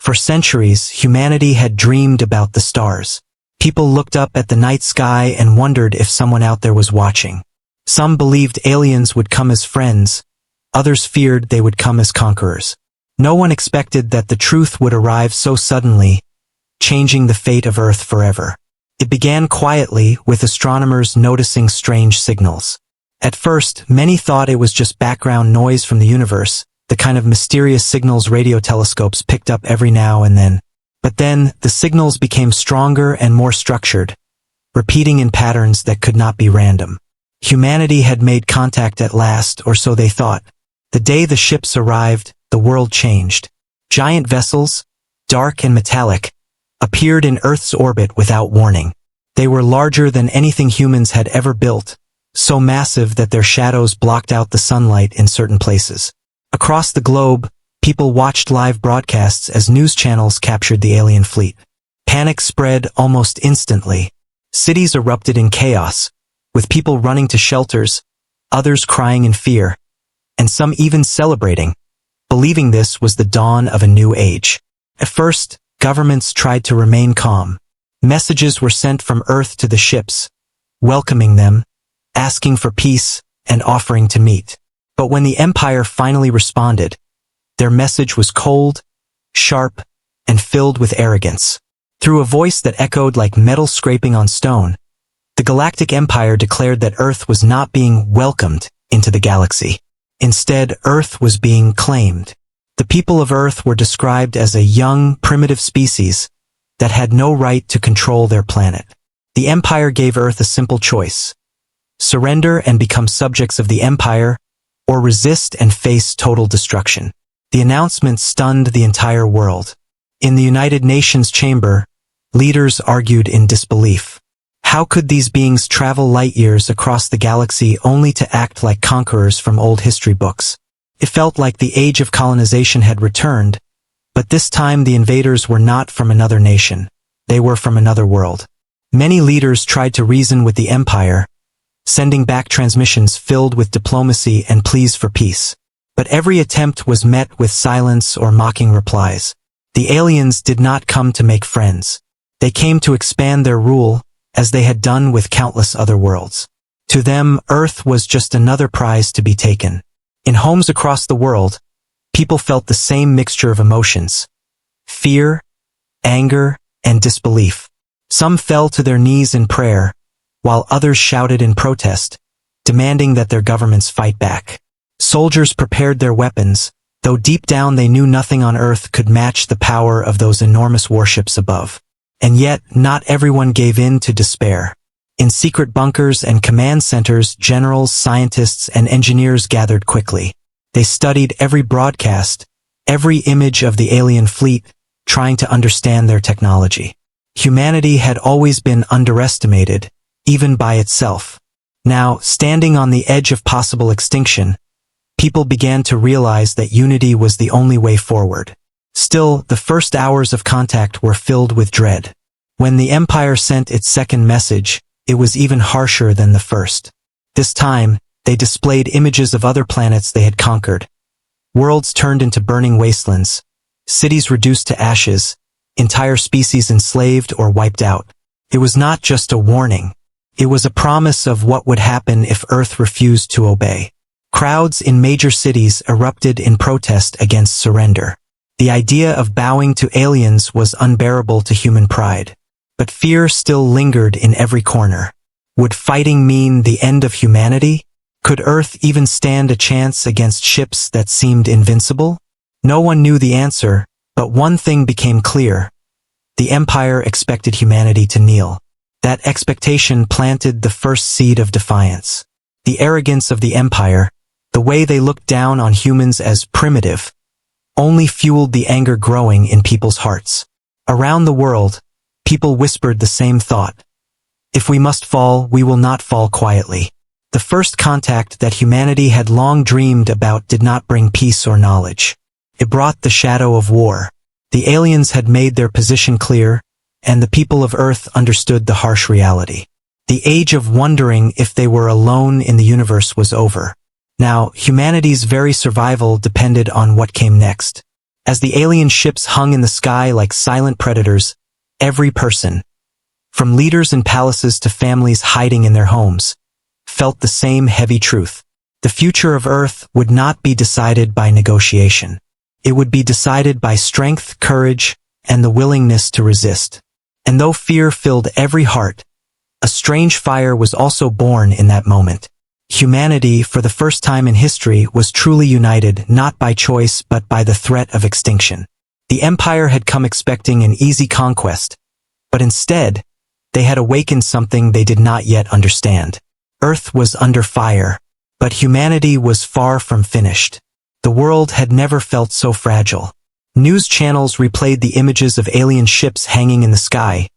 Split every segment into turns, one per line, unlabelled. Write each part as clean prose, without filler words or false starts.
For centuries, humanity had dreamed about the stars. People looked up at the night sky and wondered if someone out there was watching. Some believed aliens would come as friends, others feared they would come as conquerors. No one expected that the truth would arrive so suddenly, changing the fate of Earth forever. It began quietly, with astronomers noticing strange signals. At first, many thought it was just background noise from the universe, the kind of mysterious signals radio telescopes picked up every now and then. But then, the signals became stronger and more structured, repeating in patterns that could not be random. Humanity had made contact at last, or so they thought. The day the ships arrived, the world changed. Giant vessels, dark and metallic, appeared in Earth's orbit without warning. They were larger than anything humans had ever built, so massive that their shadows blocked out the sunlight in certain places. Across the globe, people watched live broadcasts as news channels captured the alien fleet. Panic spread almost instantly. Cities erupted in chaos, with people running to shelters, others crying in fear, and some even celebrating, believing this was the dawn of a new age. At first, governments tried to remain calm. Messages were sent from Earth to the ships, welcoming them, asking for peace, and offering to meet. But when the Empire finally responded, their message was cold, sharp, and filled with arrogance. Through a voice that echoed like metal scraping on stone, the Galactic Empire declared that Earth was not being welcomed into the galaxy. Instead, Earth was being claimed. The people of Earth were described as a young, primitive species that had no right to control their planet. The Empire gave Earth a simple choice: surrender and become subjects of the Empire, or resist and face total destruction. The announcement stunned the entire world. In the United Nations chamber, leaders argued in disbelief. How could these beings travel light years across the galaxy only to act like conquerors from old history books? It felt like the age of colonization had returned, but this time the invaders were not from another nation. They were from another world. Many leaders tried to reason with the Empire, sending back transmissions filled with diplomacy and pleas for peace. But every attempt was met with silence or mocking replies. The aliens did not come to make friends. They came to expand their rule, as they had done with countless other worlds. To them, Earth was just another prize to be taken. In homes across the world, people felt the same mixture of emotions: fear, anger, and disbelief. Some fell to their knees in prayer, while others shouted in protest, demanding that their governments fight back. Soldiers prepared their weapons, though deep down they knew nothing on Earth could match the power of those enormous warships above. And yet, not everyone gave in to despair. In secret bunkers and command centers, generals, scientists, and engineers gathered quickly. They studied every broadcast, every image of the alien fleet, trying to understand their technology. Humanity had always been underestimated, even by itself. Now, standing on the edge of possible extinction, people began to realize that unity was the only way forward. Still, the first hours of contact were filled with dread. When the Empire sent its second message, it was even harsher than the first. This time, they displayed images of other planets they had conquered. Worlds turned into burning wastelands, cities reduced to ashes, entire species enslaved or wiped out. It was not just a warning. It was a promise of what would happen if Earth refused to obey. Crowds in major cities erupted in protest against surrender. The idea of bowing to aliens was unbearable to human pride. But fear still lingered in every corner. Would fighting mean the end of humanity? Could Earth even stand a chance against ships that seemed invincible? No one knew the answer, but one thing became clear. The Empire expected humanity to kneel. That expectation planted the first seed of defiance. The arrogance of the Empire, the way they looked down on humans as primitive, only fueled the anger growing in people's hearts. Around the world, people whispered the same thought. If we must fall, we will not fall quietly. The first contact that humanity had long dreamed about did not bring peace or knowledge. It brought the shadow of war. The aliens had made their position clear, and the people of Earth understood the harsh reality. The age of wondering if they were alone in the universe was over. Now, humanity's very survival depended on what came next. As the alien ships hung in the sky like silent predators, every person, from leaders in palaces to families hiding in their homes, felt the same heavy truth. The future of Earth would not be decided by negotiation. It would be decided by strength, courage, and the willingness to resist. And though fear filled every heart, a strange fire was also born in that moment. Humanity, for the first time in history, was truly united not by choice but by the threat of extinction. The Empire had come expecting an easy conquest, but instead, they had awakened something they did not yet understand. Earth was under fire, but humanity was far from finished. The world had never felt so fragile. News channels replayed the images of alien ships hanging in the sky,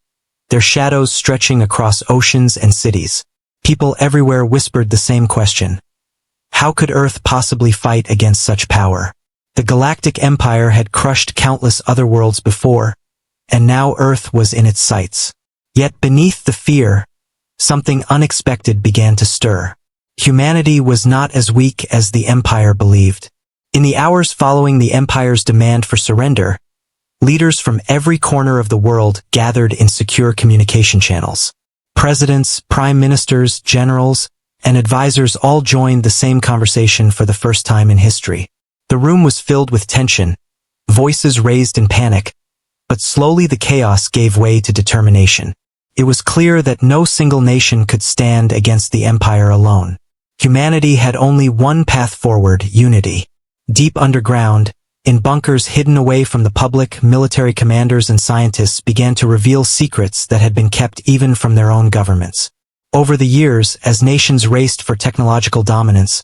their shadows stretching across oceans and cities. People everywhere whispered the same question. How could Earth possibly fight against such power? The Galactic Empire had crushed countless other worlds before, and now Earth was in its sights. Yet beneath the fear, something unexpected began to stir. Humanity was not as weak as the Empire believed. In the hours following the Empire's demand for surrender, leaders from every corner of the world gathered in secure communication channels. Presidents, prime ministers, generals, and advisors all joined the same conversation for the first time in history. The room was filled with tension, voices raised in panic, but slowly the chaos gave way to determination. It was clear that no single nation could stand against the Empire alone. Humanity had only one path forward: unity. Deep underground, in bunkers hidden away from the public, military commanders and scientists began to reveal secrets that had been kept even from their own governments. Over the years, as nations raced for technological dominance,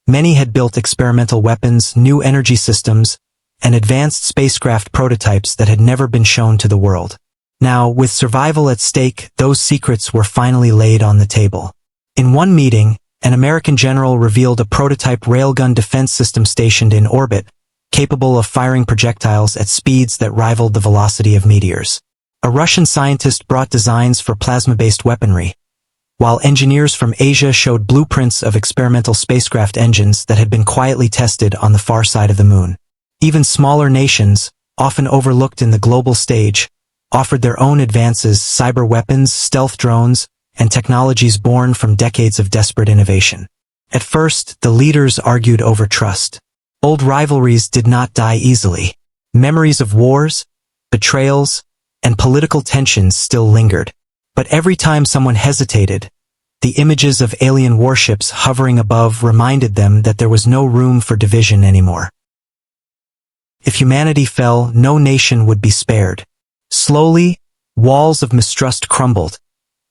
many had built experimental weapons, new energy systems, and advanced spacecraft prototypes that had never been shown to the world. Now, with survival at stake, those secrets were finally laid on the table. In one meeting, an American general revealed a prototype railgun defense system stationed in orbit, capable of firing projectiles at speeds that rivaled the velocity of meteors. A Russian scientist brought designs for plasma-based weaponry, while engineers from Asia showed blueprints of experimental spacecraft engines that had been quietly tested on the far side of the moon. Even smaller nations, often overlooked in the global stage, offered their own advances: cyber weapons, stealth drones, and technologies born from decades of desperate innovation. At first, the leaders argued over trust. Old rivalries did not die easily. Memories of wars, betrayals, and political tensions still lingered. But every time someone hesitated, the images of alien warships hovering above reminded them that there was no room for division anymore. If humanity fell, no nation would be spared. Slowly, walls of mistrust crumbled,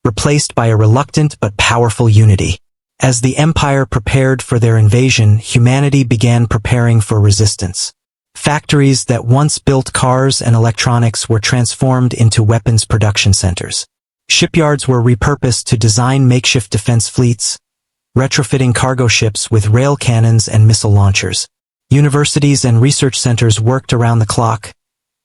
replaced by a reluctant but powerful unity. As the Empire prepared for their invasion, humanity began preparing for resistance. Factories that once built cars and electronics were transformed into weapons production centers. Shipyards were repurposed to design makeshift defense fleets, retrofitting cargo ships with rail cannons and missile launchers. Universities and research centers worked around the clock,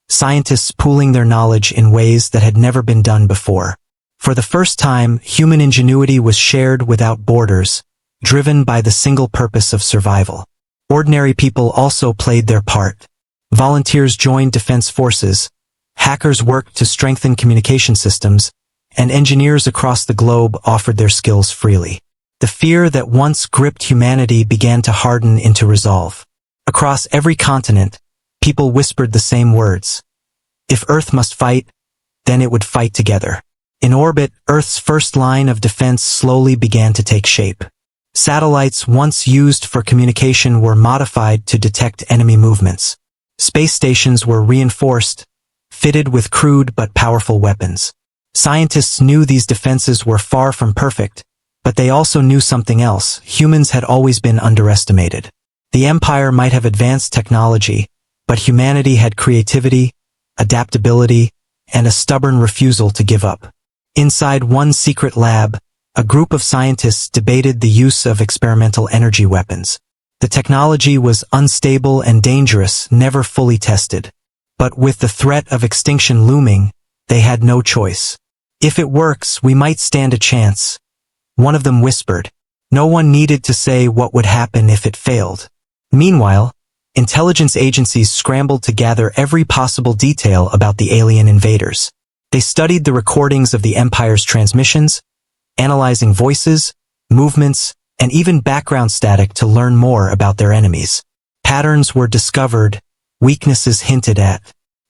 scientists pooling their knowledge in ways that had never been done before. For the first time, human ingenuity was shared without borders, driven by the single purpose of survival. Ordinary people also played their part. Volunteers joined defense forces, hackers worked to strengthen communication systems, and engineers across the globe offered their skills freely. The fear that once gripped humanity began to harden into resolve. Across every continent, people whispered the same words. If Earth must fight, then it would fight together. In orbit, Earth's first line of defense slowly began to take shape. Satellites once used for communication were modified to detect enemy movements. Space stations were reinforced, fitted with crude but powerful weapons. Scientists knew these defenses were far from perfect, but they also knew something else: humans had always been underestimated. The Empire might have advanced technology, but humanity had creativity, adaptability, and a stubborn refusal to give up. Inside one secret lab, a group of scientists debated the use of experimental energy weapons. The technology was unstable and dangerous, never fully tested. But with the threat of extinction looming, they had no choice. If it works, we might stand a chance, one of them whispered. No one needed to say what would happen if it failed. Meanwhile, Intelligence agencies scrambled to gather every possible detail about the alien invaders. They studied the recordings of the Empire's transmissions, analyzing voices, movements, and even background static to learn more about their enemies. Patterns were discovered, weaknesses hinted at.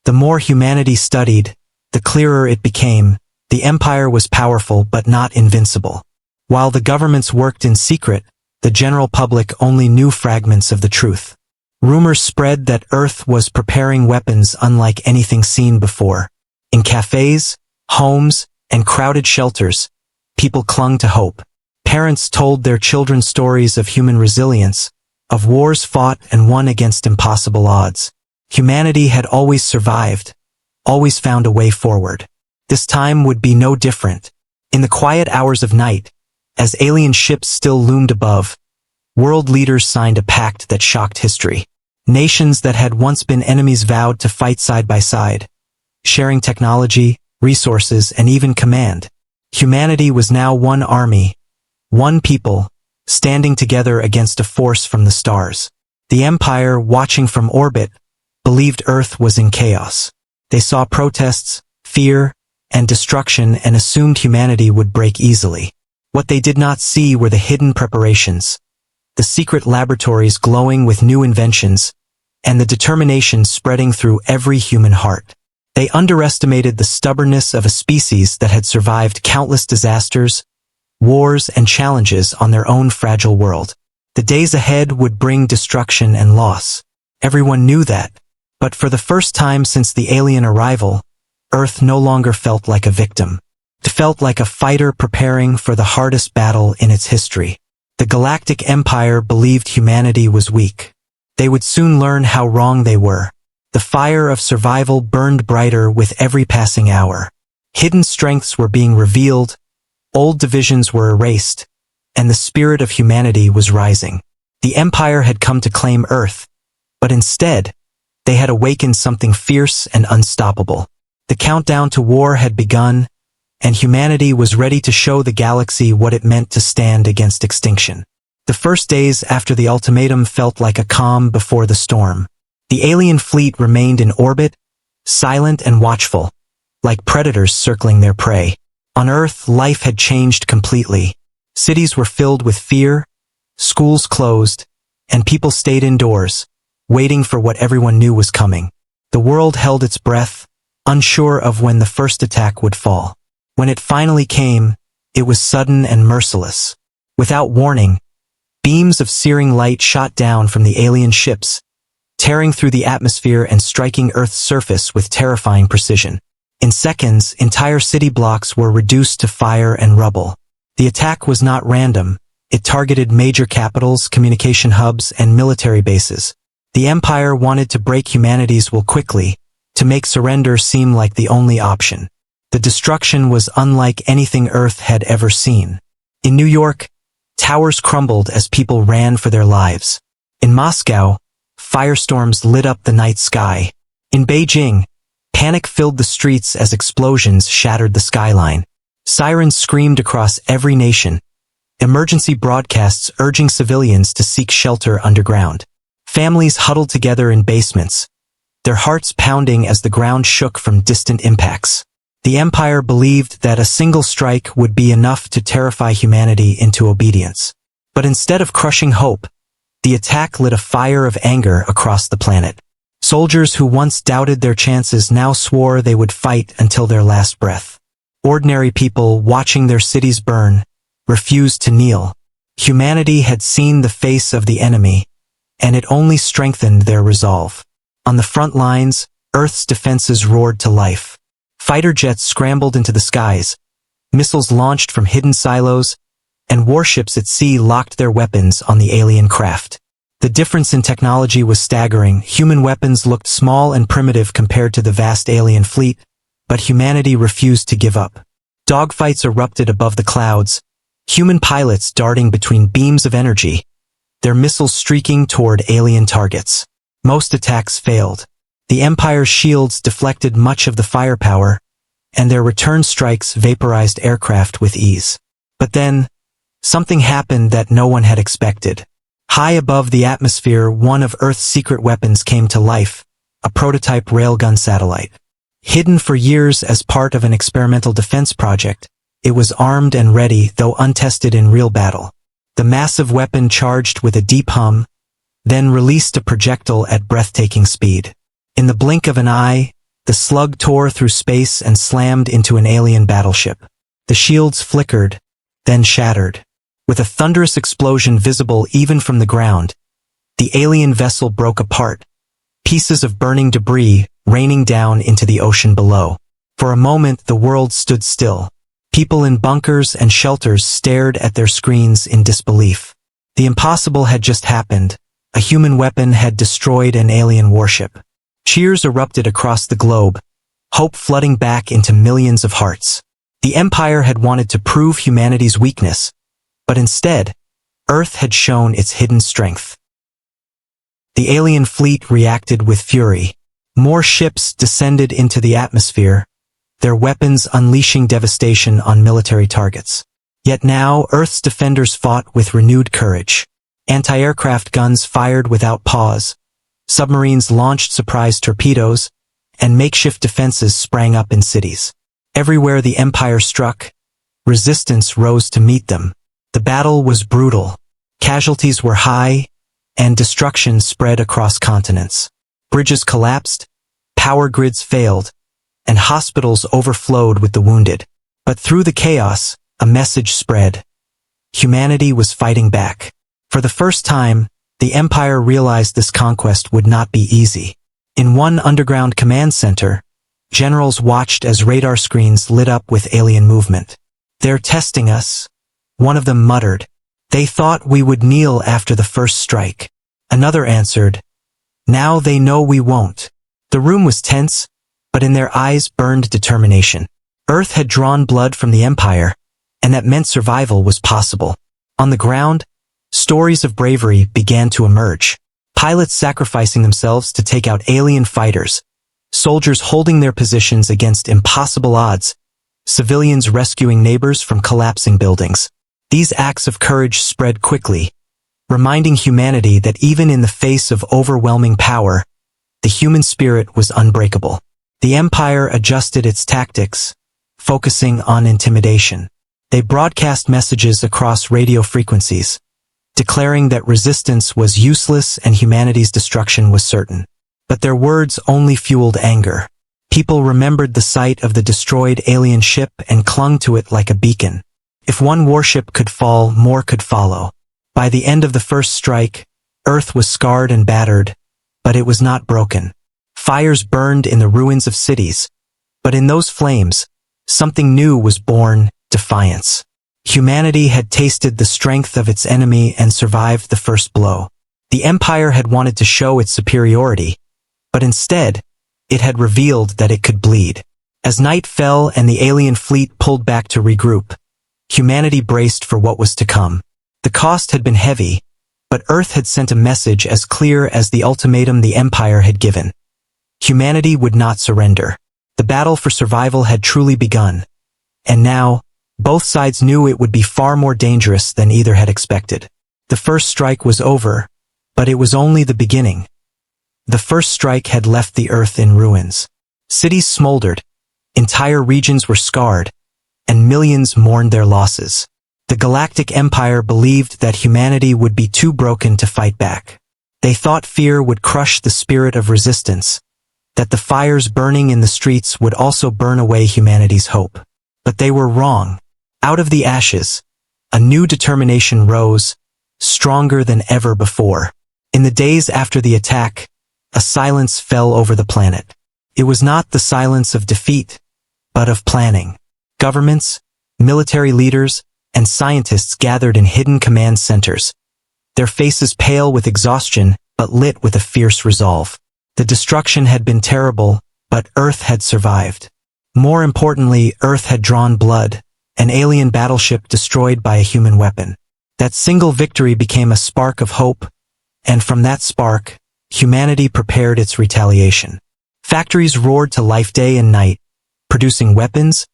The more humanity studied, the clearer it became. The Empire was powerful but not invincible. While the governments worked in secret, the general public only knew fragments of the truth. Rumors spread that Earth was preparing weapons unlike anything seen before. In cafes, homes, and crowded shelters, people clung to hope. Parents told their children stories of human resilience, of wars fought and won against impossible odds. Humanity had always survived, always found a way forward. This time would be no different. In the quiet hours of night, as alien ships still loomed above, world leaders signed a pact that shocked history. Nations that had once been enemies vowed to fight side by side, sharing technology, resources, and even command. Humanity was now one army, one people, standing together against a force from the stars. The Empire, watching from orbit, believed Earth was in chaos. They saw protests, fear, and destruction and assumed humanity would break easily. What they did not see were the hidden preparations, the secret laboratories glowing with new inventions, and the determination spreading through every human heart. They underestimated the stubbornness of a species that had survived countless disasters, wars, and challenges on their own fragile world. The days ahead would bring destruction and loss. Everyone knew that. But for the first time since the alien arrival, Earth no longer felt like a victim. It felt like a fighter preparing for the hardest battle in its history. The Galactic Empire believed humanity was weak. They would soon learn how wrong they were. The fire of survival burned brighter with every passing hour. Hidden strengths were being revealed, old divisions were erased, and the spirit of humanity was rising. The Empire had come to claim Earth, but instead, they had awakened something fierce and unstoppable. The countdown to war had begun, and humanity was ready to show the galaxy what it meant to stand against extinction. The first days after the ultimatum felt like a calm before the storm. The alien fleet remained in orbit, silent and watchful, like predators circling their prey. On Earth, life had changed completely. Cities were filled with fear, schools closed, and people stayed indoors, waiting for what everyone knew was coming. The world held its breath, unsure of when the first attack would fall. When it finally came, it was sudden and merciless. Without warning, beams of searing light shot down from the alien ships, tearing through the atmosphere and striking Earth's surface with terrifying precision. In seconds, entire city blocks were reduced to fire and rubble. The attack was not random. It targeted major capitals, communication hubs, and military bases. The Empire wanted to break humanity's will quickly, to make surrender seem like the only option. The destruction was unlike anything Earth had ever seen. In New York, towers crumbled as people ran for their lives. In Moscow, firestorms lit up the night sky. In Beijing, panic filled the streets as explosions shattered the skyline. Sirens screamed across every nation, emergency broadcasts urging civilians to seek shelter underground. Families huddled together in basements, their hearts pounding as the ground shook from distant impacts. The Empire believed that a single strike would be enough to terrify humanity into obedience. But instead of crushing hope, the attack lit a fire of anger across the planet. Soldiers who once doubted their chances now swore they would fight until their last breath. Ordinary people, watching their cities burn, refused to kneel. Humanity had seen the face of the enemy, and it only strengthened their resolve. On the front lines, Earth's defenses roared to life. Fighter jets scrambled into the skies, missiles launched from hidden silos, and warships at sea locked their weapons on the alien craft. The difference in technology was staggering. Human weapons looked small and primitive compared to the vast alien fleet, but humanity refused to give up. Dogfights erupted above the clouds, human pilots darting between beams of energy, their missiles streaking toward alien targets. Most attacks failed. The Empire's shields deflected much of the firepower, and their return strikes vaporized aircraft with ease. But then, something happened that no one had expected. High above the atmosphere, one of Earth's secret weapons came to life, a prototype railgun satellite. Hidden for years as part of an experimental defense project, it was armed and ready, though untested in real battle. The massive weapon charged with a deep hum, then released a projectile at breathtaking speed. In the blink of an eye, the slug tore through space and slammed into an alien battleship. The shields flickered, then shattered. With a thunderous explosion visible even from the ground, the alien vessel broke apart, pieces of burning debris raining down into the ocean below. For a moment, the world stood still. People in bunkers and shelters stared at their screens in disbelief. The impossible had just happened. A human weapon had destroyed an alien warship. Cheers erupted across the globe, hope flooding back into millions of hearts. The Empire had wanted to prove humanity's weakness, but instead, Earth had shown its hidden strength. The alien fleet reacted with fury. More ships descended into the atmosphere, their weapons unleashing devastation on military targets. Yet now, Earth's defenders fought with renewed courage. Anti-aircraft guns fired without pause, submarines launched surprise torpedoes, and makeshift defenses sprang up in cities. Everywhere the Empire struck, resistance rose to meet them. The battle was brutal. Casualties were high, and destruction spread across continents. Bridges collapsed, power grids failed, and hospitals overflowed with the wounded. But through the chaos, a message spread. Humanity was fighting back. For the first time, the Empire realized this conquest would not be easy. In one underground command center, generals watched as radar screens lit up with alien movement. "They're testing us," one of them muttered. "They thought we would kneel after the first strike." Another answered, "Now they know we won't." The room was tense, but in their eyes burned determination. Earth had drawn blood from the Empire, and that meant survival was possible. On the ground, stories of bravery began to emerge. Pilots sacrificing themselves to take out alien fighters, soldiers holding their positions against impossible odds, civilians rescuing neighbors from collapsing buildings. These acts of courage spread quickly, reminding humanity that even in the face of overwhelming power, the human spirit was unbreakable. The Empire adjusted its tactics, focusing on intimidation. They broadcast messages across radio frequencies, declaring that resistance was useless and humanity's destruction was certain. But their words only fueled anger. People remembered the sight of the destroyed alien ship and clung to it like a beacon. If one warship could fall, more could follow. By the end of the first strike, Earth was scarred and battered, but it was not broken. Fires burned in the ruins of cities, but in those flames, something new was born: defiance. Humanity had tasted the strength of its enemy and survived the first blow. The Empire had wanted to show its superiority, but instead, it had revealed that it could bleed. As night fell and the alien fleet pulled back to regroup, humanity braced for what was to come. The cost had been heavy, but Earth had sent a message as clear as the ultimatum the Empire had given. Humanity would not surrender. The battle for survival had truly begun, and now, both sides knew it would be far more dangerous than either had expected. The first strike was over, but it was only the beginning. The first strike had left the Earth in ruins. Cities smoldered, entire regions were scarred, and millions mourned their losses. The Galactic Empire believed that humanity would be too broken to fight back. They thought fear would crush the spirit of resistance, that the fires burning in the streets would also burn away humanity's hope. But they were wrong. Out of the ashes, a new determination rose, stronger than ever before. In the days after the attack, a silence fell over the planet. It was not the silence of defeat, but of planning. Governments, military leaders, and scientists gathered in hidden command centers, their faces pale with exhaustion but lit with a fierce resolve. The destruction had been terrible, but Earth had survived. More importantly, Earth had drawn blood, an alien battleship destroyed by a human weapon. That single victory became a spark of hope, and from that spark, humanity prepared its retaliation. Factories roared to life day and night, producing weapons,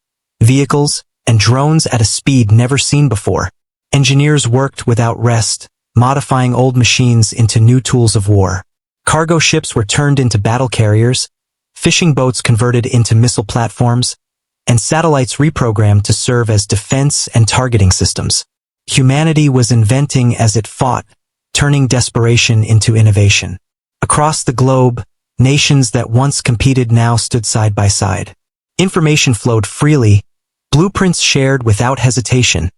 vehicles, and drones at a speed never seen before. Engineers worked without rest, modifying old machines into new tools of war. Cargo ships were turned into battle carriers, fishing boats converted into missile platforms, and satellites reprogrammed to serve as defense and targeting systems. Humanity was inventing as it fought, turning desperation into innovation. Across the globe, nations that once competed now stood side by side. Information flowed freely, blueprints shared without hesitation,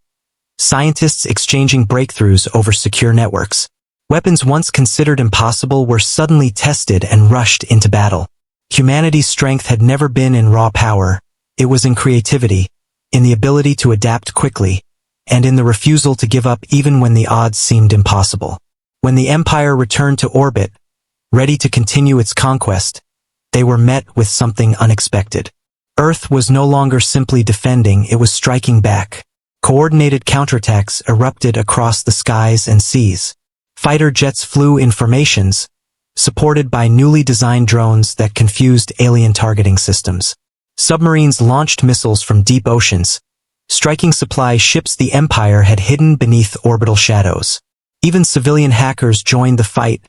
scientists exchanging breakthroughs over secure networks. Weapons once considered impossible were suddenly tested and rushed into battle. Humanity's strength had never been in raw power. It was in creativity, in the ability to adapt quickly, and in the refusal to give up even when the odds seemed impossible. When the Empire returned to orbit, ready to continue its conquest, they were met with something unexpected. Earth was no longer simply defending, it was striking back. Coordinated counterattacks erupted across the skies and seas. Fighter jets flew in formations, supported by newly designed drones that confused alien targeting systems. Submarines launched missiles from deep oceans, striking supply ships the Empire had hidden beneath orbital shadows. Even civilian hackers joined the fight,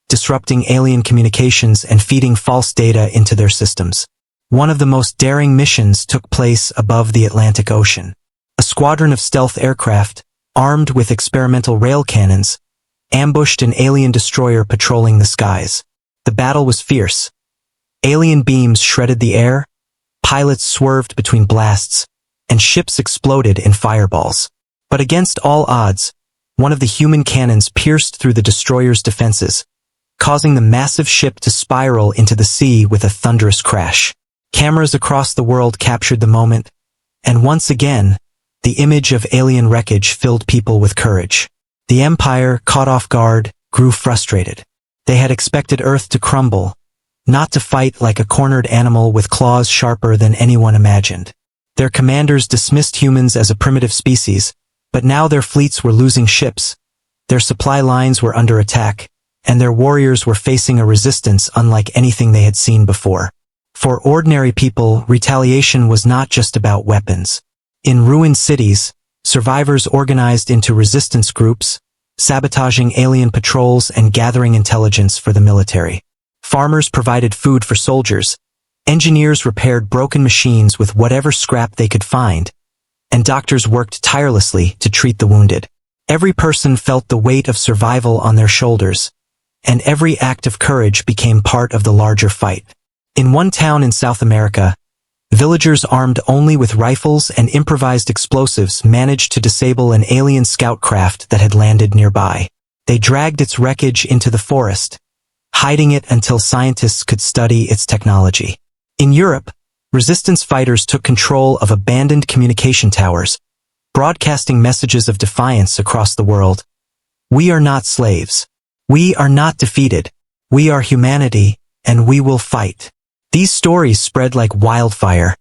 disrupting alien communications and feeding false data into their systems. One of the most daring missions took place above the Atlantic Ocean. A squadron of stealth aircraft, armed with experimental rail cannons, ambushed an alien destroyer patrolling the skies. The battle was fierce. Alien beams shredded the air, pilots swerved between blasts, and ships exploded in fireballs. But against all odds, one of the human cannons pierced through the destroyer's defenses, causing the massive ship to spiral into the sea with a thunderous crash. Cameras across the world captured the moment, and once again, the image of alien wreckage filled people with courage. The Empire, caught off guard, grew frustrated. They had expected Earth to crumble, not to fight like a cornered animal with claws sharper than anyone imagined. Their commanders dismissed humans as a primitive species, but now their fleets were losing ships, their supply lines were under attack, and their warriors were facing a resistance unlike anything they had seen before. For ordinary people, retaliation was not just about weapons. In ruined cities, survivors organized into resistance groups, sabotaging alien patrols and gathering intelligence for the military. Farmers provided food for soldiers, engineers repaired broken machines with whatever scrap they could find, and doctors worked tirelessly to treat the wounded. Every person felt the weight of survival on their shoulders, and every act of courage became part of the larger fight. In one town in South America, villagers armed only with rifles and improvised explosives managed to disable an alien scout craft that had landed nearby. They dragged its wreckage into the forest, hiding it until scientists could study its technology. In Europe, resistance fighters took control of abandoned communication towers, broadcasting messages of defiance across the world. We are not slaves. We are not defeated. We are humanity, and we will fight. These stories spread like wildfire,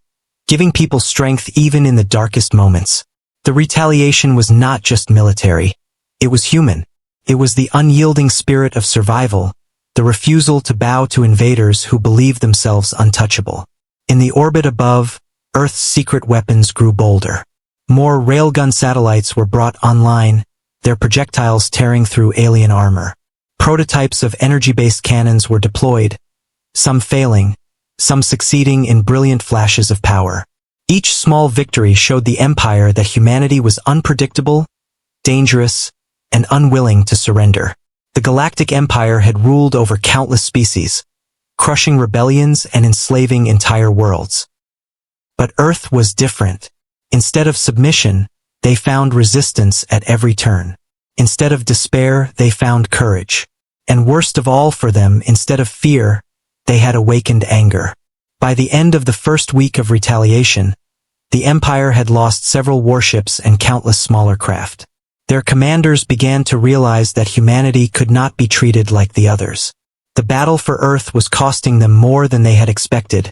giving people strength even in the darkest moments. The retaliation was not just military. It was human. It was the unyielding spirit of survival, the refusal to bow to invaders who believed themselves untouchable. In the orbit above, Earth's secret weapons grew bolder. More railgun satellites were brought online, their projectiles tearing through alien armor. Prototypes of energy-based cannons were deployed, some failing, some succeeding in brilliant flashes of power. Each small victory showed the Empire that humanity was unpredictable, dangerous, and unwilling to surrender. The Galactic Empire had ruled over countless species, crushing rebellions and enslaving entire worlds. But Earth was different. Instead of submission, they found resistance at every turn. Instead of despair, they found courage. And worst of all for them, instead of fear, they had awakened anger. By the end of the first week of retaliation, the Empire had lost several warships and countless smaller craft. Their commanders began to realize that humanity could not be treated like the others. The battle for Earth was costing them more than they had expected,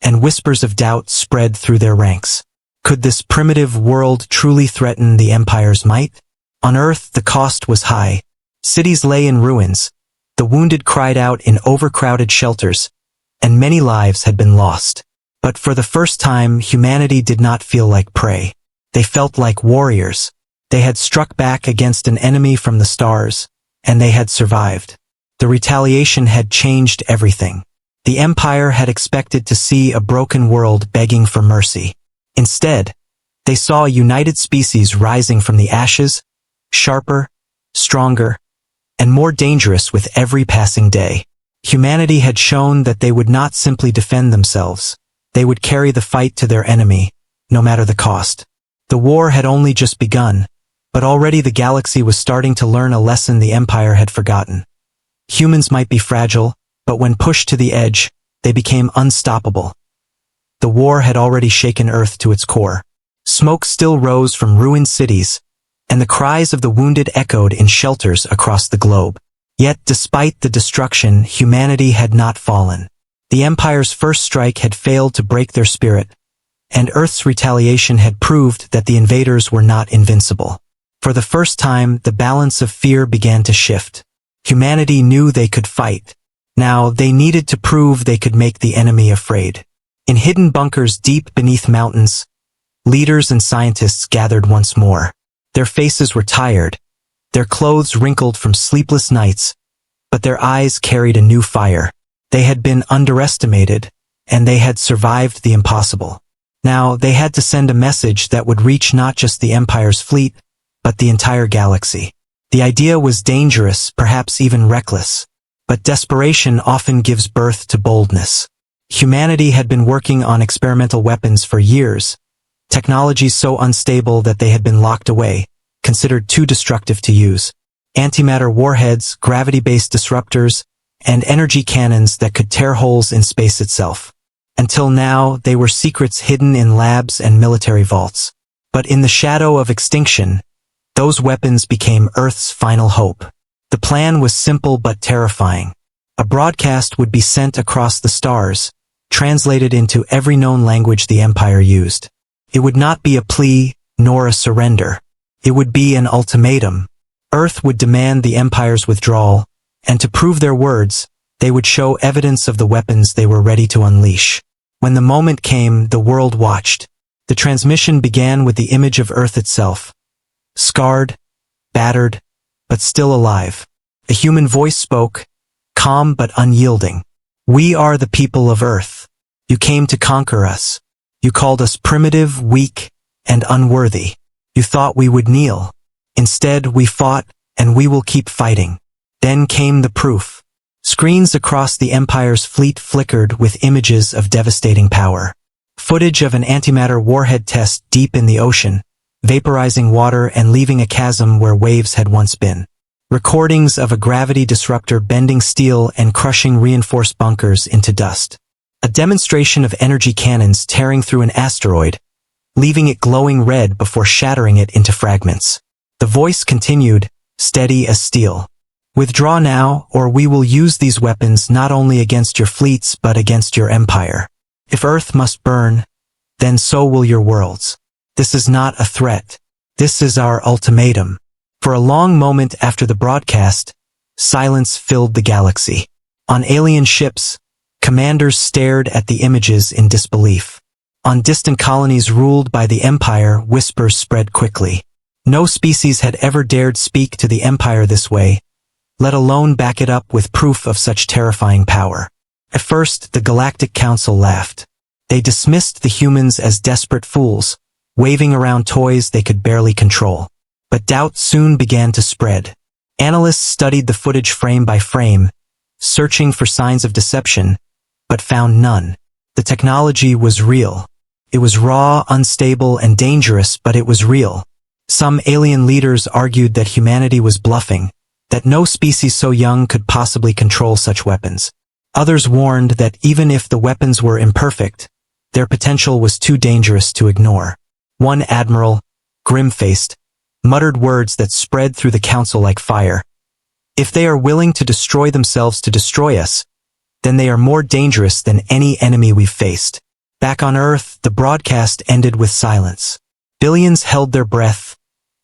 and whispers of doubt spread through their ranks. Could this primitive world truly threaten the Empire's might? On Earth, the cost was high. Cities lay in ruins, the wounded cried out in overcrowded shelters, and many lives had been lost. But for the first time, humanity did not feel like prey. They felt like warriors, They had struck back against an enemy from the stars, and they had survived. The retaliation had changed everything. The Empire had expected to see a broken world begging for mercy. Instead, they saw a united species rising from the ashes, sharper, stronger, and more dangerous with every passing day. Humanity had shown that they would not simply defend themselves. They would carry the fight to their enemy, no matter the cost. The war had only just begun, but already the galaxy was starting to learn a lesson the Empire had forgotten. Humans might be fragile, but when pushed to the edge, they became unstoppable. The war had already shaken Earth to its core. Smoke still rose from ruined cities, and the cries of the wounded echoed in shelters across the globe. Yet, despite the destruction, humanity had not fallen. The Empire's first strike had failed to break their spirit, and Earth's retaliation had proved that the invaders were not invincible. For the first time, the balance of fear began to shift. Humanity knew they could fight. Now, they needed to prove they could make the enemy afraid. In hidden bunkers deep beneath mountains, leaders and scientists gathered once more. Their faces were tired, their clothes wrinkled from sleepless nights, but their eyes carried a new fire. They had been underestimated, and they had survived the impossible. Now, they had to send a message that would reach not just the Empire's fleet, but the entire galaxy. The idea was dangerous, perhaps even reckless, but desperation often gives birth to boldness. Humanity had been working on experimental weapons for years, technologies so unstable that they had been locked away, considered too destructive to use. Antimatter warheads, gravity-based disruptors, and energy cannons that could tear holes in space itself. Until now, they were secrets hidden in labs and military vaults. But in the shadow of extinction, those weapons became Earth's final hope. The plan was simple but terrifying. A broadcast would be sent across the stars, translated into every known language the Empire used. It would not be a plea, nor a surrender. It would be an ultimatum. Earth would demand the Empire's withdrawal, and to prove their words, they would show evidence of the weapons they were ready to unleash. When the moment came, the world watched. The transmission began with the image of Earth itself. Scarred, battered, but still alive. A human voice spoke, calm but unyielding. "We are the people of Earth. You came to conquer us. You called us primitive, weak, and unworthy. You thought we would kneel. Instead, we fought, and we will keep fighting." Then came the proof. Screens across the Empire's fleet flickered with images of devastating power. Footage of an antimatter warhead test deep in the ocean, vaporizing water and leaving a chasm where waves had once been. Recordings of a gravity disruptor bending steel and crushing reinforced bunkers into dust. A demonstration of energy cannons tearing through an asteroid, leaving it glowing red before shattering it into fragments. The voice continued, steady as steel. "Withdraw now, or we will use these weapons not only against your fleets but against your empire. If Earth must burn, then so will your worlds. This is not a threat. This is our ultimatum." For a long moment after the broadcast, silence filled the galaxy. On alien ships, commanders stared at the images in disbelief. On distant colonies ruled by the Empire, whispers spread quickly. No species had ever dared speak to the Empire this way, let alone back it up with proof of such terrifying power. At first, the Galactic Council laughed. They dismissed the humans as desperate fools, waving around toys they could barely control. But doubt soon began to spread. Analysts studied the footage frame by frame, searching for signs of deception, but found none. The technology was real. It was raw, unstable, and dangerous, but it was real. Some alien leaders argued that humanity was bluffing, that no species so young could possibly control such weapons. Others warned that even if the weapons were imperfect, their potential was too dangerous to ignore. One admiral, grim-faced, muttered words that spread through the council like fire. "If they are willing to destroy themselves to destroy us, then they are more dangerous than any enemy we've faced." Back on Earth, the broadcast ended with silence. Billions held their breath,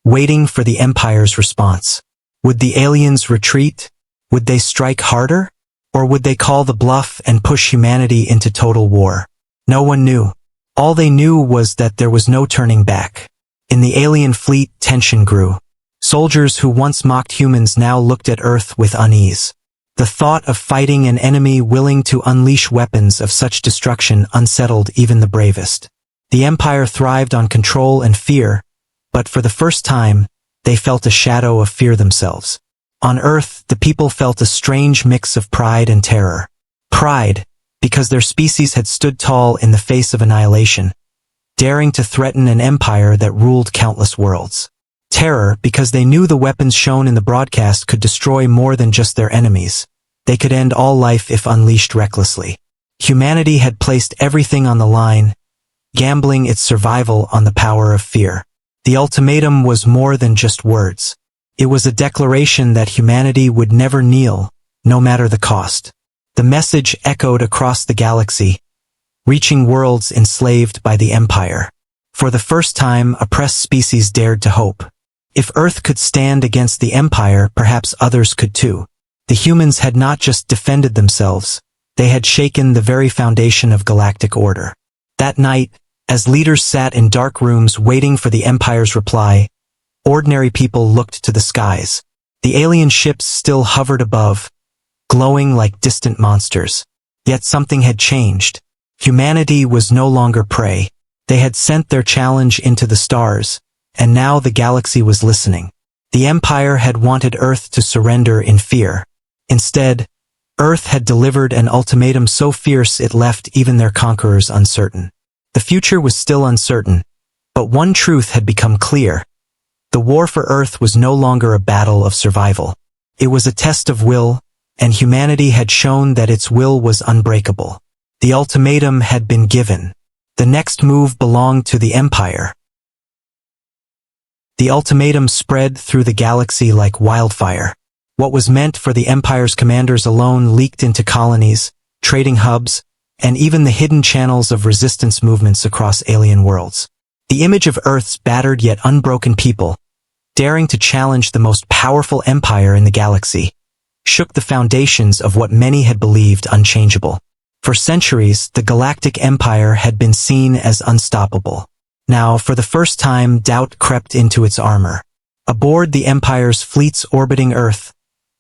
waiting for the Empire's response. Would the aliens retreat? Would they strike harder? Or would they call the bluff and push humanity into total war? No one knew. All they knew was that there was no turning back. In the alien fleet, tension grew. Soldiers who once mocked humans now looked at Earth with unease. The thought of fighting an enemy willing to unleash weapons of such destruction unsettled even the bravest. The Empire thrived on control and fear, but for the first time, they felt a shadow of fear themselves. On Earth, the people felt a strange mix of pride and terror. Pride, because their species had stood tall in the face of annihilation, daring to threaten an empire that ruled countless worlds. Terror, because they knew the weapons shown in the broadcast could destroy more than just their enemies. They could end all life if unleashed recklessly. Humanity had placed everything on the line, gambling its survival on the power of fear. The ultimatum was more than just words. It was a declaration that humanity would never kneel, no matter the cost. The message echoed across the galaxy, reaching worlds enslaved by the Empire. For the first time, oppressed species dared to hope. If Earth could stand against the Empire, perhaps others could too. The humans had not just defended themselves, they had shaken the very foundation of galactic order. That night, as leaders sat in dark rooms waiting for the Empire's reply, ordinary people looked to the skies. The alien ships still hovered above, glowing like distant monsters. Yet something had changed. Humanity was no longer prey. They had sent their challenge into the stars, and now the galaxy was listening. The Empire had wanted Earth to surrender in fear. Instead, Earth had delivered an ultimatum so fierce it left even their conquerors uncertain. The future was still uncertain, but one truth had become clear. The war for Earth was no longer a battle of survival. It was a test of will, and humanity had shown that its will was unbreakable. The ultimatum had been given. The next move belonged to the Empire. The ultimatum spread through the galaxy like wildfire. What was meant for the Empire's commanders alone leaked into colonies, trading hubs, and even the hidden channels of resistance movements across alien worlds. The image of Earth's battered yet unbroken people, daring to challenge the most powerful empire in the galaxy, shook the foundations of what many had believed unchangeable. For centuries, the Galactic Empire had been seen as unstoppable. Now, for the first time, doubt crept into its armor. Aboard the Empire's fleets orbiting Earth,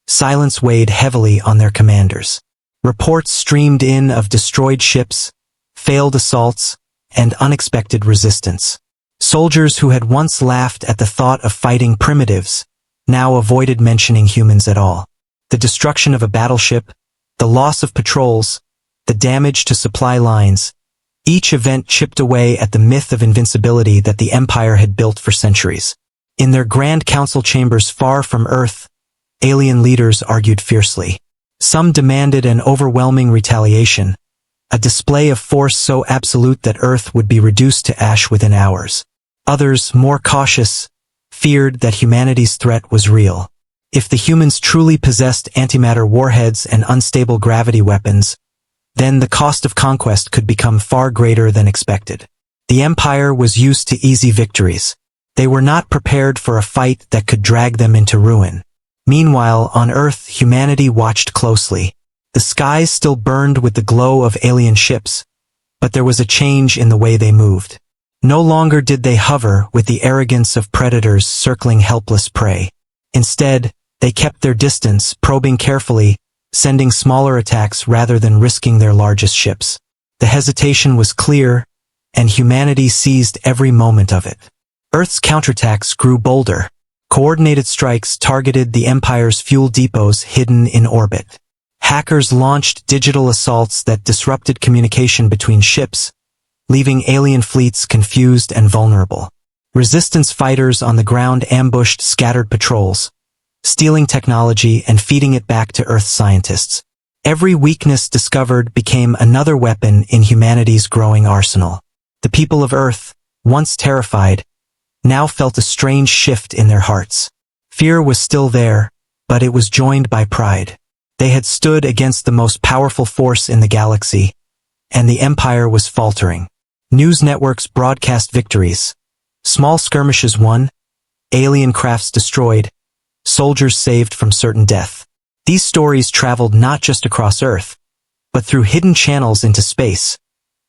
silence weighed heavily on their commanders. Reports streamed in of destroyed ships, failed assaults, and unexpected resistance. Soldiers who had once laughed at the thought of fighting primitives now avoided mentioning humans at all. The destruction of a battleship, the loss of patrols, the damage to supply lines, each event chipped away at the myth of invincibility that the Empire had built for centuries. In their Grand Council chambers far from Earth, alien leaders argued fiercely. Some demanded an overwhelming retaliation, a display of force so absolute that Earth would be reduced to ash within hours. Others, more cautious, feared that humanity's threat was real. If the humans truly possessed antimatter warheads and unstable gravity weapons, then the cost of conquest could become far greater than expected. The Empire was used to easy victories. They were not prepared for a fight that could drag them into ruin. Meanwhile, on Earth, humanity watched closely. The skies still burned with the glow of alien ships, but there was a change in the way they moved. No longer did they hover with the arrogance of predators circling helpless prey. Instead, they kept their distance, probing carefully, sending smaller attacks rather than risking their largest ships. The hesitation was clear, and humanity seized every moment of it. Earth's counterattacks grew bolder. Coordinated strikes targeted the Empire's fuel depots hidden in orbit. Hackers launched digital assaults that disrupted communication between ships, leaving alien fleets confused and vulnerable. Resistance fighters on the ground ambushed scattered patrols, stealing technology and feeding it back to Earth scientists. Every weakness discovered became another weapon in humanity's growing arsenal. The people of Earth, once terrified, now felt a strange shift in their hearts. Fear was still there, but it was joined by pride. They had stood against the most powerful force in the galaxy, and the Empire was faltering. News networks broadcast victories. Small skirmishes won, alien crafts destroyed, soldiers saved from certain death. These stories traveled not just across Earth, but through hidden channels into space,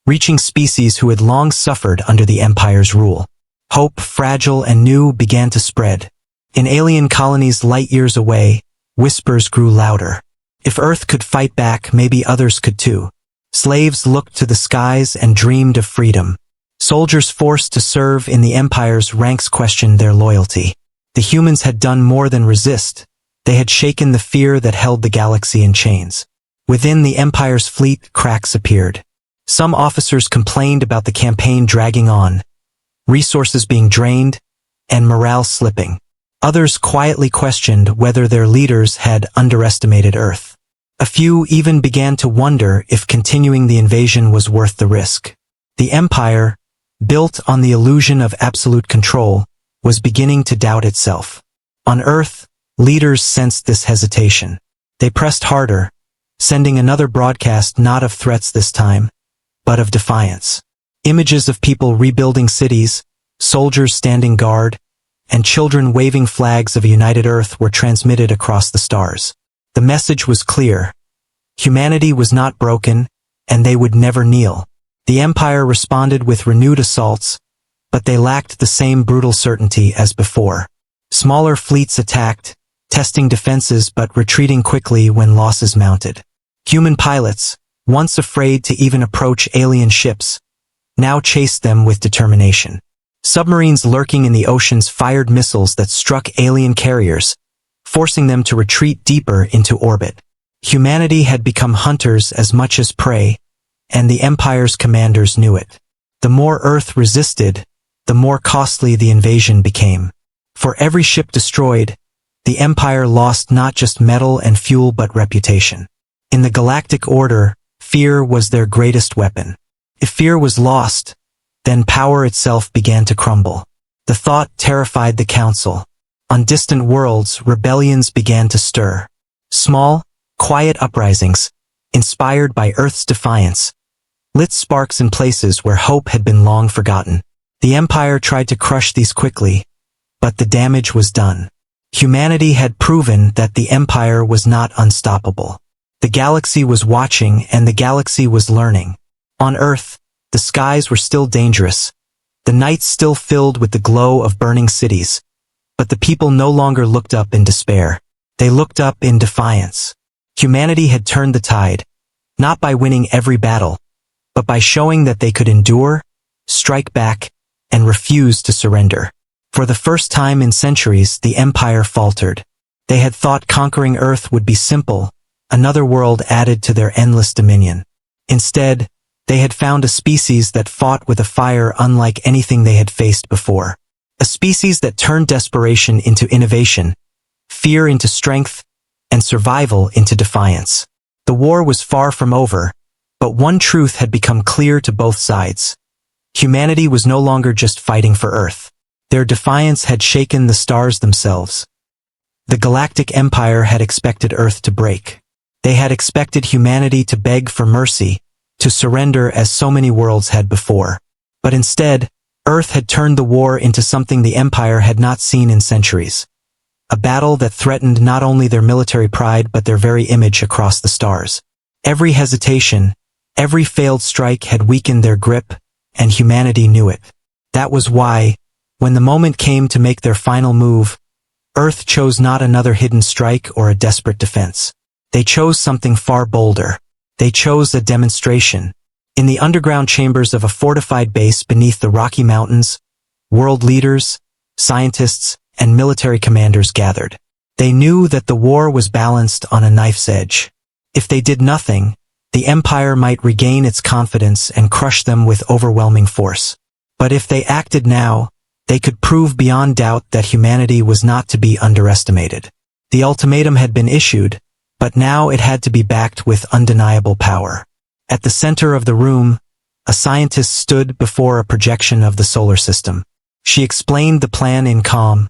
reaching species who had long suffered under the Empire's rule. Hope, fragile and new, began to spread. In alien colonies light years away, whispers grew louder. If Earth could fight back, maybe others could too. Slaves looked to the skies and dreamed of freedom. Soldiers forced to serve in the Empire's ranks questioned their loyalty. The humans had done more than resist. They had shaken the fear that held the galaxy in chains. Within the Empire's fleet, cracks appeared. Some officers complained about the campaign dragging on, resources being drained, and morale slipping. Others quietly questioned whether their leaders had underestimated Earth. A few even began to wonder if continuing the invasion was worth the risk. The Empire, built on the illusion of absolute control, was beginning to doubt itself. On Earth, leaders sensed this hesitation. They pressed harder, sending another broadcast not of threats this time, but of defiance. Images of people rebuilding cities, soldiers standing guard, and children waving flags of a united Earth were transmitted across the stars. The message was clear. Humanity was not broken, and they would never kneel. The Empire responded with renewed assaults, but they lacked the same brutal certainty as before. Smaller fleets attacked, testing defenses but retreating quickly when losses mounted. Human pilots, once afraid to even approach alien ships, now chased them with determination. Submarines lurking in the oceans fired missiles that struck alien carriers, forcing them to retreat deeper into orbit. Humanity had become hunters as much as prey, and the Empire's commanders knew it. The more Earth resisted, the more costly the invasion became. For every ship destroyed, the Empire lost not just metal and fuel but reputation. In the galactic order, fear was their greatest weapon. If fear was lost, then power itself began to crumble. The thought terrified the Council. On distant worlds, rebellions began to stir. Small, quiet uprisings, inspired by Earth's defiance, lit sparks in places where hope had been long forgotten. The Empire tried to crush these quickly, but the damage was done. Humanity had proven that the Empire was not unstoppable. The galaxy was watching and the galaxy was learning. On Earth, the skies were still dangerous, the nights still filled with the glow of burning cities, but the people no longer looked up in despair. They looked up in defiance. Humanity had turned the tide, not by winning every battle, but by showing that they could endure, strike back, and refuse to surrender. For the first time in centuries, the Empire faltered. They had thought conquering Earth would be simple, another world added to their endless dominion. Instead, they had found a species that fought with a fire unlike anything they had faced before. A species that turned desperation into innovation, fear into strength, and survival into defiance. The war was far from over, but one truth had become clear to both sides. Humanity was no longer just fighting for Earth. Their defiance had shaken the stars themselves. The Galactic Empire had expected Earth to break. They had expected humanity to beg for mercy, to surrender as so many worlds had before. But instead, Earth had turned the war into something the Empire had not seen in centuries. A battle that threatened not only their military pride but their very image across the stars. Every hesitation, every failed strike had weakened their grip, and humanity knew it. That was why, when the moment came to make their final move, Earth chose not another hidden strike or a desperate defense. They chose something far bolder. They chose a demonstration. In the underground chambers of a fortified base beneath the Rocky Mountains, world leaders, scientists, and military commanders gathered. They knew that the war was balanced on a knife's edge. If they did nothing, the Empire might regain its confidence and crush them with overwhelming force. But if they acted now, they could prove beyond doubt that humanity was not to be underestimated. The ultimatum had been issued, but now it had to be backed with undeniable power. At the center of the room, a scientist stood before a projection of the solar system. She explained the plan in calm,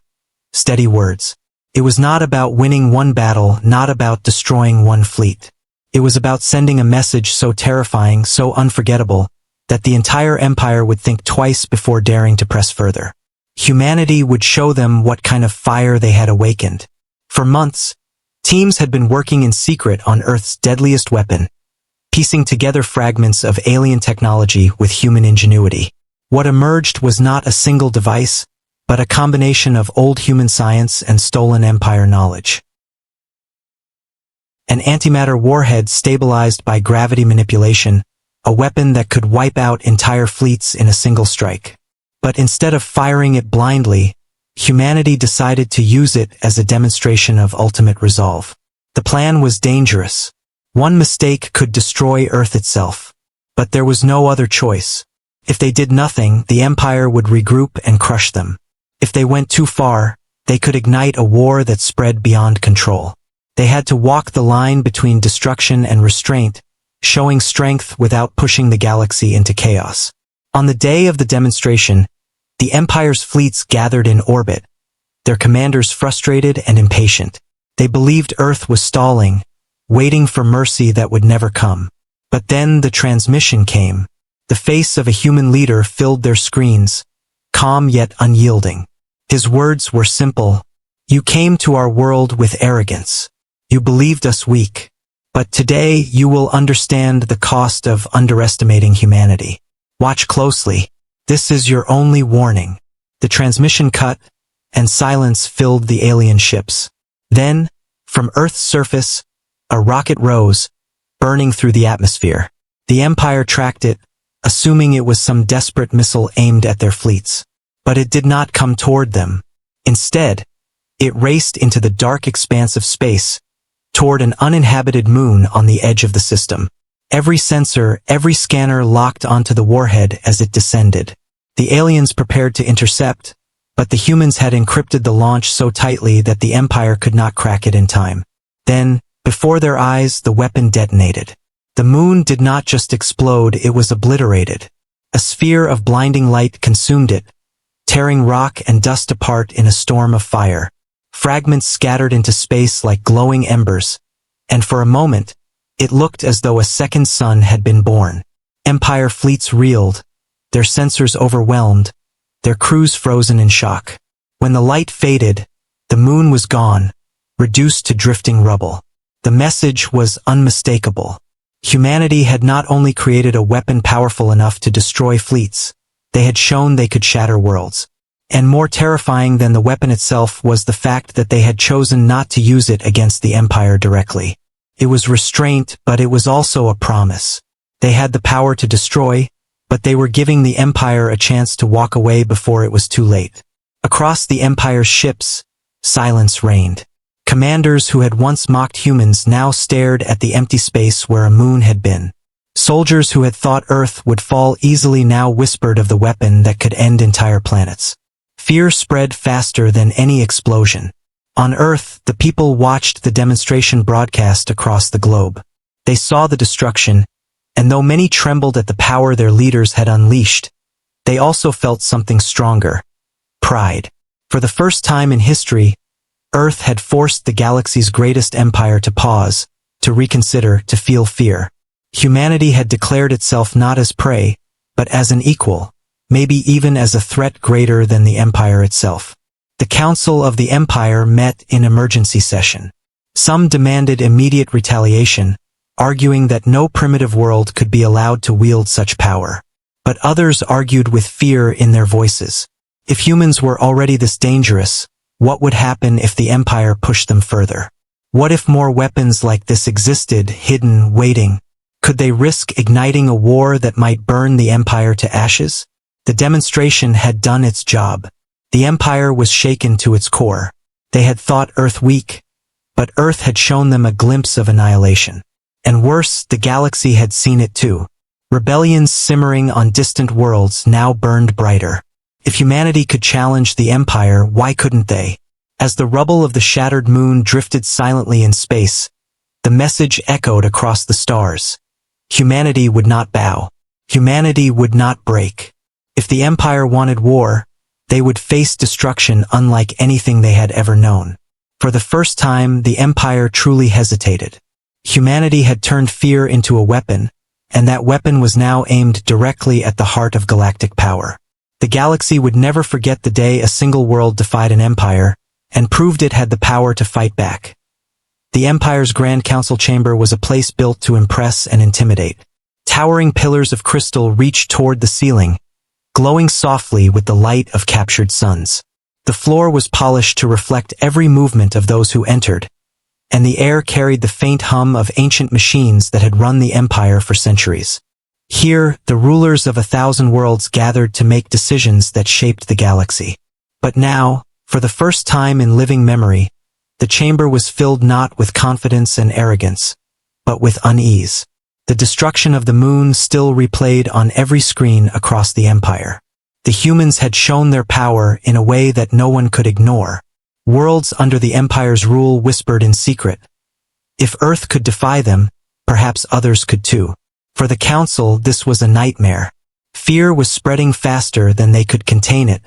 steady words. It was not about winning one battle, not about destroying one fleet. It was about sending a message so terrifying, so unforgettable, that the entire empire would think twice before daring to press further. Humanity would show them what kind of fire they had awakened. For months, teams had been working in secret on Earth's deadliest weapon, piecing together fragments of alien technology with human ingenuity. What emerged was not a single device, but a combination of old human science and stolen Empire knowledge. An antimatter warhead stabilized by gravity manipulation, a weapon that could wipe out entire fleets in a single strike. But instead of firing it blindly, humanity decided to use it as a demonstration of ultimate resolve. The plan was dangerous. One mistake could destroy Earth itself. But there was no other choice. If they did nothing, the Empire would regroup and crush them. If they went too far, they could ignite a war that spread beyond control. They had to walk the line between destruction and restraint, showing strength without pushing the galaxy into chaos. On the day of the demonstration, the Empire's fleets gathered in orbit, their commanders frustrated and impatient. They believed Earth was stalling, waiting for mercy that would never come. But then the transmission came. The face of a human leader filled their screens, calm yet unyielding. His words were simple. You came to our world with arrogance. You believed us weak. But today you will understand the cost of underestimating humanity. Watch closely. This is your only warning. The transmission cut, and silence filled the alien ships. Then, from Earth's surface, a rocket rose, burning through the atmosphere. The Empire tracked it, assuming it was some desperate missile aimed at their fleets. But it did not come toward them. Instead, it raced into the dark expanse of space, toward an uninhabited moon on the edge of the system. Every sensor, every scanner locked onto the warhead as it descended. The aliens prepared to intercept, but the humans had encrypted the launch so tightly that the Empire could not crack it in time. Then, before their eyes, the weapon detonated. The moon did not just explode, it was obliterated. A sphere of blinding light consumed it, tearing rock and dust apart in a storm of fire. Fragments scattered into space like glowing embers, and for a moment, it looked as though a second sun had been born. Empire fleets reeled, their sensors overwhelmed, their crews frozen in shock. When the light faded, the moon was gone, reduced to drifting rubble. The message was unmistakable. Humanity had not only created a weapon powerful enough to destroy fleets, they had shown they could shatter worlds. And more terrifying than the weapon itself was the fact that they had chosen not to use it against the Empire directly. It was restraint, but it was also a promise. They had the power to destroy, but they were giving the Empire a chance to walk away before it was too late. Across the Empire's ships, silence reigned. Commanders who had once mocked humans now stared at the empty space where a moon had been. Soldiers who had thought Earth would fall easily now whispered of the weapon that could end entire planets. Fear spread faster than any explosion. On Earth, the people watched the demonstration broadcast across the globe. They saw the destruction, and though many trembled at the power their leaders had unleashed, they also felt something stronger: pride. For the first time in history, Earth had forced the galaxy's greatest empire to pause, to reconsider, to feel fear. Humanity had declared itself not as prey, but as an equal, maybe even as a threat greater than the Empire itself. The Council of the Empire met in emergency session. Some demanded immediate retaliation, arguing that no primitive world could be allowed to wield such power. But others argued with fear in their voices. If humans were already this dangerous, what would happen if the Empire pushed them further? What if more weapons like this existed, hidden, waiting? Could they risk igniting a war that might burn the Empire to ashes? The demonstration had done its job. The Empire was shaken to its core. They had thought Earth weak, but Earth had shown them a glimpse of annihilation. And worse, the galaxy had seen it too. Rebellions simmering on distant worlds now burned brighter. If humanity could challenge the Empire, why couldn't they? As the rubble of the shattered moon drifted silently in space, the message echoed across the stars. Humanity would not bow. Humanity would not break. If the Empire wanted war, they would face destruction unlike anything they had ever known. For the first time, the Empire truly hesitated. Humanity had turned fear into a weapon, and that weapon was now aimed directly at the heart of galactic power. The galaxy would never forget the day a single world defied an empire, and proved it had the power to fight back. The Empire's Grand Council chamber was a place built to impress and intimidate. Towering pillars of crystal reached toward the ceiling, glowing softly with the light of captured suns. The floor was polished to reflect every movement of those who entered, and the air carried the faint hum of ancient machines that had run the empire for centuries. Here, the rulers of 1,000 worlds gathered to make decisions that shaped the galaxy. But now, for the first time in living memory, the chamber was filled not with confidence and arrogance, but with unease. The destruction of the moon still replayed on every screen across the empire. The humans had shown their power in a way that no one could ignore. Worlds under the empire's rule whispered in secret. If Earth could defy them, perhaps others could too. For the council, this was a nightmare. Fear was spreading faster than they could contain it,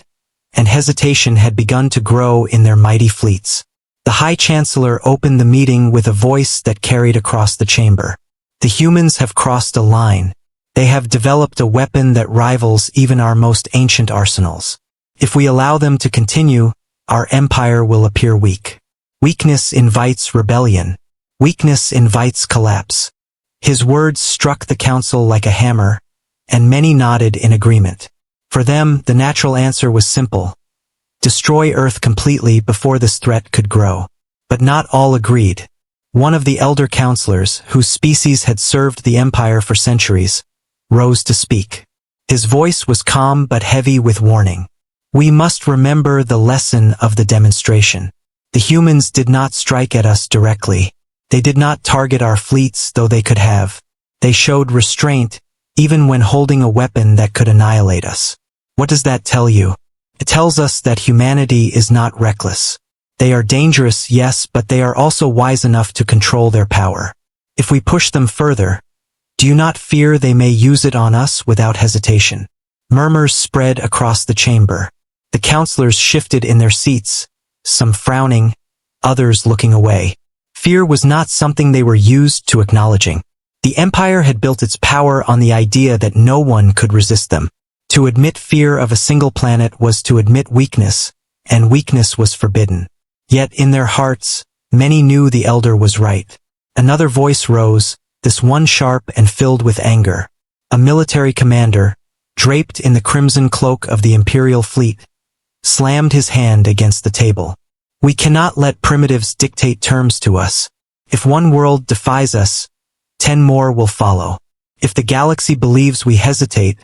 and hesitation had begun to grow in their mighty fleets. The High Chancellor opened the meeting with a voice that carried across the chamber. The humans have crossed a line. They have developed a weapon that rivals even our most ancient arsenals. If we allow them to continue, our empire will appear weak. Weakness invites rebellion. Weakness invites collapse. His words struck the council like a hammer, and many nodded in agreement. For them, the natural answer was simple. Destroy Earth completely before this threat could grow. But not all agreed. One of the elder counselors, whose species had served the empire for centuries, rose to speak. His voice was calm but heavy with warning. We must remember the lesson of the demonstration. The humans did not strike at us directly. They did not target our fleets, though they could have. They showed restraint, even when holding a weapon that could annihilate us. What does that tell you? It tells us that humanity is not reckless. They are dangerous, yes, but they are also wise enough to control their power. If we push them further, do you not fear they may use it on us without hesitation? Murmurs spread across the chamber. The counselors shifted in their seats, some frowning, others looking away. Fear was not something they were used to acknowledging. The empire had built its power on the idea that no one could resist them. To admit fear of a single planet was to admit weakness, and weakness was forbidden. Yet in their hearts, many knew the elder was right. Another voice rose, this one sharp and filled with anger. A military commander, draped in the crimson cloak of the imperial fleet, slammed his hand against the table. We cannot let primitives dictate terms to us. If one world defies us, 10 more will follow. If the galaxy believes we hesitate,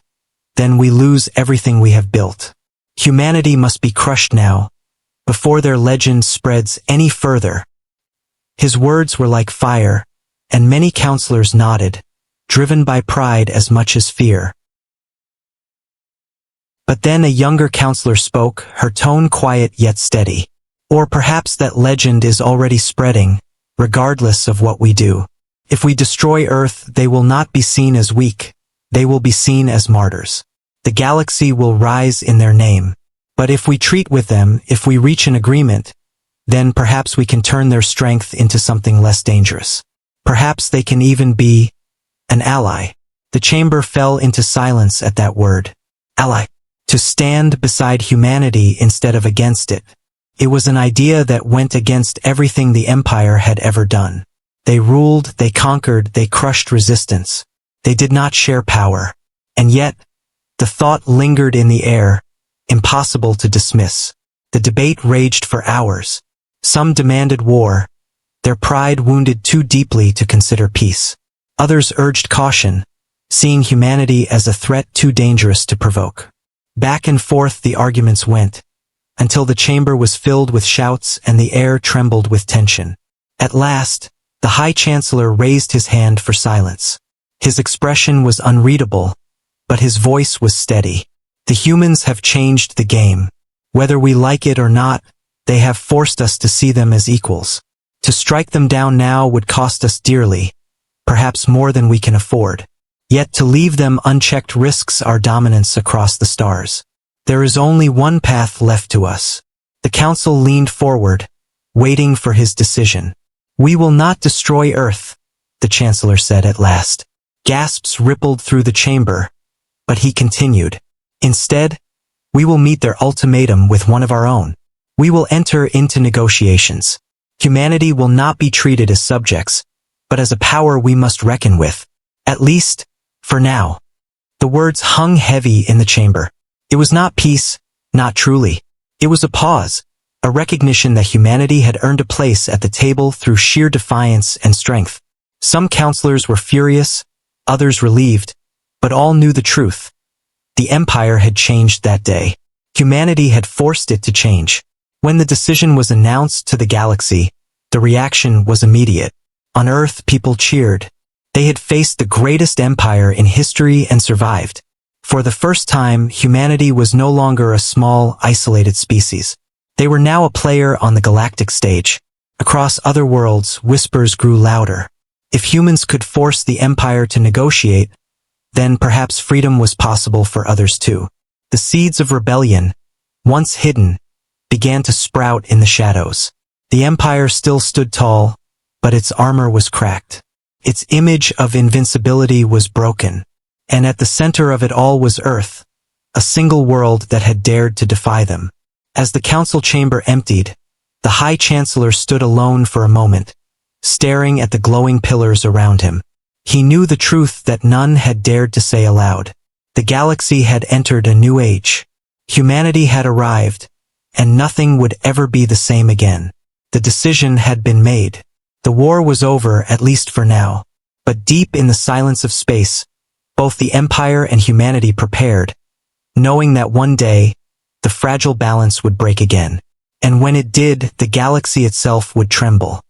then we lose everything we have built. Humanity must be crushed now, before their legend spreads any further. His words were like fire, and many counselors nodded, driven by pride as much as fear. But then a younger counselor spoke, her tone quiet yet steady. Or perhaps that legend is already spreading, regardless of what we do. If we destroy Earth, they will not be seen as weak, they will be seen as martyrs. The galaxy will rise in their name. But if we treat with them, if we reach an agreement, then perhaps we can turn their strength into something less dangerous. Perhaps they can even be an ally. The chamber fell into silence at that word. Ally. To stand beside humanity instead of against it. It was an idea that went against everything the empire had ever done. They ruled, they conquered, they crushed resistance. They did not share power. And yet, the thought lingered in the air, impossible to dismiss. The debate raged for hours. Some demanded war, their pride wounded too deeply to consider peace. Others urged caution, seeing humanity as a threat too dangerous to provoke. Back and forth the arguments went, until the chamber was filled with shouts and the air trembled with tension. At last, the High Chancellor raised his hand for silence. His expression was unreadable, but his voice was steady. The humans have changed the game. Whether we like it or not, they have forced us to see them as equals. To strike them down now would cost us dearly, perhaps more than we can afford. Yet to leave them unchecked risks our dominance across the stars. There is only one path left to us. The council leaned forward, waiting for his decision. We will not destroy Earth, the Chancellor said at last. Gasps rippled through the chamber, but he continued. Instead, we will meet their ultimatum with one of our own. We will enter into negotiations. Humanity will not be treated as subjects, but as a power we must reckon with. At least, for now. The words hung heavy in the chamber. It was not peace, not truly. It was a pause, a recognition that humanity had earned a place at the table through sheer defiance and strength. Some counselors were furious, others relieved, but all knew the truth. The Empire had changed that day. Humanity had forced it to change. When the decision was announced to the galaxy, the reaction was immediate. On Earth, people cheered. They had faced the greatest empire in history and survived. For the first time, humanity was no longer a small, isolated species. They were now a player on the galactic stage. Across other worlds, whispers grew louder. If humans could force the Empire to negotiate, then perhaps freedom was possible for others too. The seeds of rebellion, once hidden, began to sprout in the shadows. The Empire still stood tall, but its armor was cracked. Its image of invincibility was broken. And at the center of it all was Earth, a single world that had dared to defy them. As the council chamber emptied, the High Chancellor stood alone for a moment, staring at the glowing pillars around him. He knew the truth that none had dared to say aloud. The galaxy had entered a new age. Humanity had arrived, and nothing would ever be the same again. The decision had been made. The war was over, at least for now. But deep in the silence of space, both the Empire and humanity prepared, knowing that one day, the fragile balance would break again. And when it did, the galaxy itself would tremble.